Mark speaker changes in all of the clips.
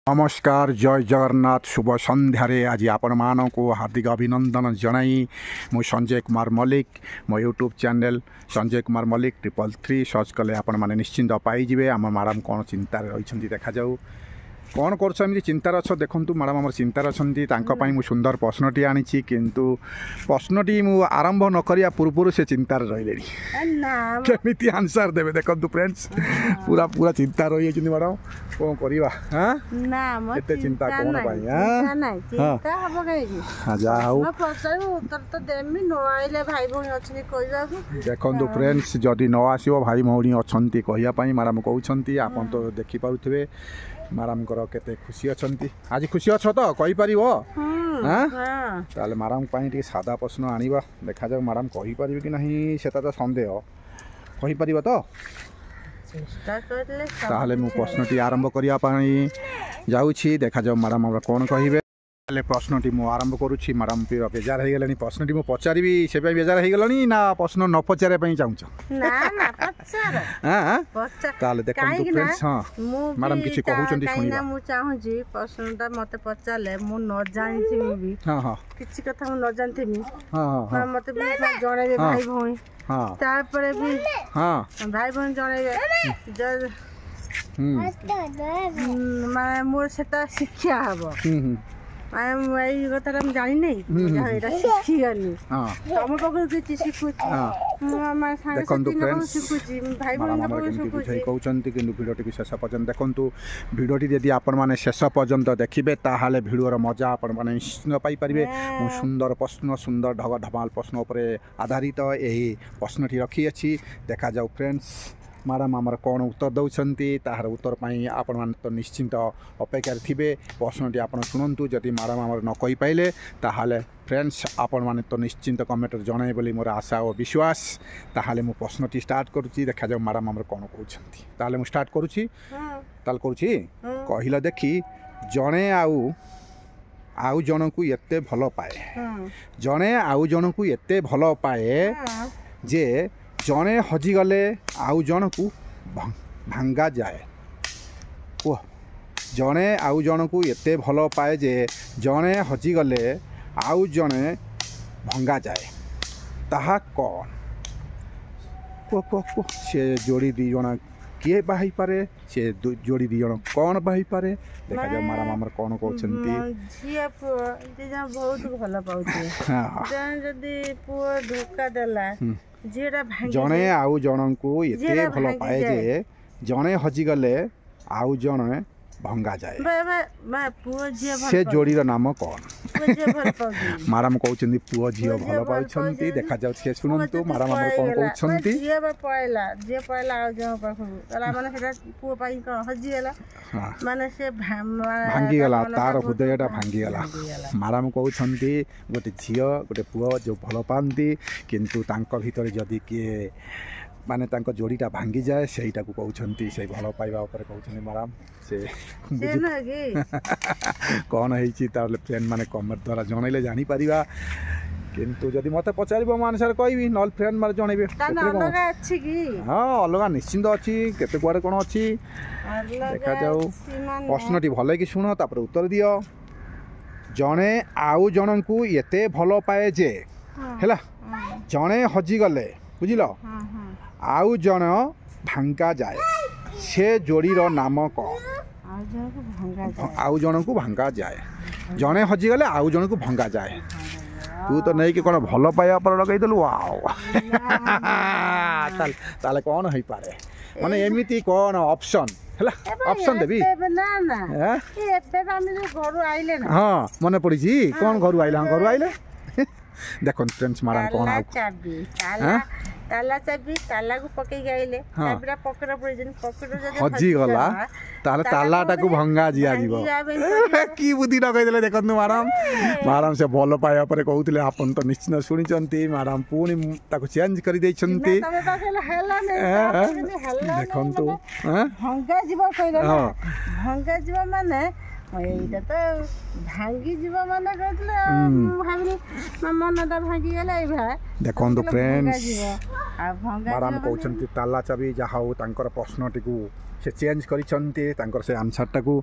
Speaker 1: नमस्कार जय जगन्नाथ शुभ संध्यारे आज आपण मानक हार्दिक अभिनंदन जनाई मु संजय कुमार मल्लिक मो YouTube channel Sanjay Kumar Mallick 333 search कले आपण माने निश्चिंत पाइबे। आम मैडम कौन चिंतार रही देखा जाऊ कौन करमि चिंतार अच्छ देखु मैडम आम चिंतार अच्छा मु सुंदर प्रश्नटी आनी किंतु प्रश्नटी मु आरंभ न करिया पूर्व से चिंतार रही केमी आंसर देवे देखु फ्रेंड्स पूरा पूरा चिंता रही मैडम कौन करवा एते चिंता कौन देखु फ्रेंड्स जदि न आसो भाई भौणी अच्छा कहवाई मैडम कहते आप तो देखिपे मैडम केते खुशी अच्छा आज खुशी अच्छ तो कहीपर मैडम टे सादा प्रश्न आनिबा देखा जाऊ मैडम कहीपर कि नहीं सेटा तो सन्देह कहीपर तो ताहले मु प्रश्नटी आरंभ करने जाऊँगी देखा जाऊ मैडम कौन कहे प्रश्नटी मु आरंभ करुँची मैडम बेजार हो गले प्रश्नटी मु पचारि से बेजार हो गलनी ना प्रश्न न पचारे चाहूँ देखो फ्रेंड्स हाँ मैडम किसी कहउछंती सुनिबा
Speaker 2: मु चाहूजी प्रश्नटा मते पचाले मु न जानिथि भी हां हां किछि कथा मु न जानथिमी हां हां मते भी जणेबे भाई भौणी हां तारपरे भी हां भाई भौणी जणेबे ज माने मोर सेता शिक्षा हबो आई कथा जानी नहीं शिखी गली तुम पाखु किसी
Speaker 1: कहते कि भिडियोटी शेष पर्यटन देखु भिडियोटी यदि आपण मैंने शेष पर्यटन देखिए ताहले भिडियोर मजा आपण मैंने निश्चित पाइपर सुंदर प्रश्न सुंदर ढग ढमाल प्रश्न उपर आधारित यही प्रश्नटी रखी अच्छी देखा जाऊ फ्रेंड्स मैडम आमर कौन उत्तर दौरान तार उत्तर आपण मान तो निश्चिंत अपेक्षा थे प्रश्नटी आप शुणु जदि मैडम आमर न कही पाइले ताहले फ्रेंड्स आपण मैंने तो निश्चिंत कमेंट जन बोली मोर आशा और विश्वास ताहले मु प्रश्नटी स्टार्ट करुच्ची देखा जाऊ मैडम आमर कौन कहते ताहले मु स्टार्ट करुच्ची करुच्ची कहला देखी जड़े आउ जन को एते भल पाए जड़े आउ जन को एते भल पाए जे जड़े हजिगले आउ जन को भांगा जाए कह जड़े आउ जन को एते भल पाए जे जड़े हजिगले आउ जड़े भंगा जाए ताहा कौन कह कह कह से जोड़ी दी जन किए बाही पारे से जोड़ी दी जन कौन बाही पारे देखा जाए मैडम आमर कौन कहते
Speaker 2: बहुत भल पाउछे जदी पुओ धोखा देला
Speaker 1: जड़े आउ जन को एते भल पाए जे जड़े हजिगले आउ जड़े भंगा जाए से जोड़ी नाम कौन मैडम कहते पुओ झी भल पाँच देखा जाऊ से शुणु मैडम कौन कहते भांगीगला तार हृदयटा भांगीगला मैडम कहते गोटे झील गोटे पुओ जो भल पाती किंतु तांको भितर जदि किए माने तांको जोड़ीटा भांगी जाए सेटा को कहते से भल पाइबा ऊपर कहते मैडम से कौन है फ्रेंड माने कमेंट द्वारा जनइले जानी परिबा किंतु जदि मते पचारिबो म आंसर कहबी नल फ्रेंड मार जनइबे
Speaker 2: अलगा अछि की
Speaker 1: हां अलगा निश्चिंत अछि केते कुआडे कोन अछि देखा जाऊ प्रश्नटी भले कि सुनो तापर उत्तर दियो जणे आउ जणन को एते भल पाए जे हैला जणे हजि गले बुझिलो आउ जण भांगा जाए से जोड़ीर नाम कौन आउ जन को भांगा जाए जड़े हजिगले आउ जन को भंगा जाए तू तो नहीं कि कौन भल पाइबा पर लगेदेलु ताले कौन हो पारे माने एमिति कौन ऑप्शन हैला ऑप्शन देबी हाँ मन पड़ी कौन घर आइले घर आइले देखो फ्रेंड्स मैडम कौन
Speaker 2: ताला चाबी ताला को पकई गाइले चाबीरा पकड़ पड़ जन पकड़ जदि
Speaker 1: हजी गला ताले तालाटा को भंगा जिया जीवो की बुद्धि न कहि देले देखनु मैडम से भल पाया पर कहउतले आपन तो निश्चित सुनि चंती मैडम पुनी ताको चेंज करि दै छंती देखंतु
Speaker 2: भंगा जीव कहि दे भंगा जीव माने এইটা তো ভাঙ্গি যাব মানে কইলে ভাবিনি মনটা ভাঙ্গি গেলে এই ভাই
Speaker 1: দেখନ୍ତୁ फ्रेंड्स ମ୍ୟାଡ଼ାମ କହୁଛନ୍ତି ତାଲା ଚାବି ଯାହା ହଉ ତାଙ୍କର ପ୍ରଶ୍ନଟିକୁ ସେ ଚେଞ୍ଜ କରିଛନ୍ତି ତାଙ୍କର ସେ ଆନ୍ସରଟାକୁ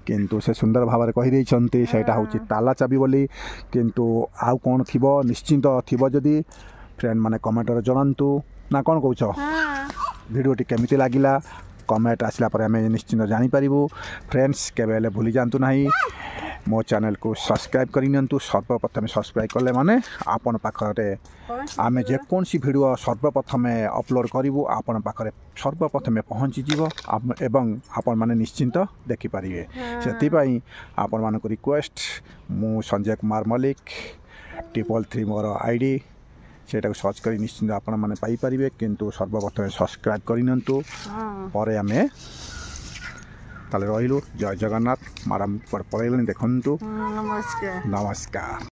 Speaker 1: କିନ୍ତୁ ସେ ସୁନ୍ଦର ଭାବରେ କହିଦେଇଛନ୍ତି ସେଇଟା ହେଉଛି ତାଲା ଚାବି ବୋଲି କିନ୍ତୁ ଆଉ କ'ଣ ଥିବ ନିଶ୍ଚିନ୍ତ ଥିବ ଯଦି ଫ୍ରେଣ୍ଡ ମାନେ କମେଣ୍ଟରେ ଜଣାନ୍ତୁ ନା କ'ଣ କହୁଛ ଭିଡ଼ିଓଟି କେମିତି ଲାଗିଲା कमेंट आसला पर आम निश्चिंत जानीपरू फ्रेंड्स केवे हेले भूली जातु ना मो चैनल को सब्सक्राइब करनी सर्वप्रथम सब्सक्राइब कले माने आपन पाखरे आम जेकोसी वीडियो सर्वप्रथम अपलोड करूँ आपन पाखरे सर्वप्रथम पहुँची जीव एवं आपण माने निश्चिंत देखिपारे से आपण मानक रिक्वेस्ट मु संजय कुमार मल्लिक 333 मोर आईडी सेटा सर्च कर निश्चिंत आपण माने पाई परिबे किंतु सर्वप्रथम सब्सक्राइब करनियंतु परे आमे ताले रहिलु जय जगन्नाथ मैडम पर पळैलनि देखंतु नमस्कार।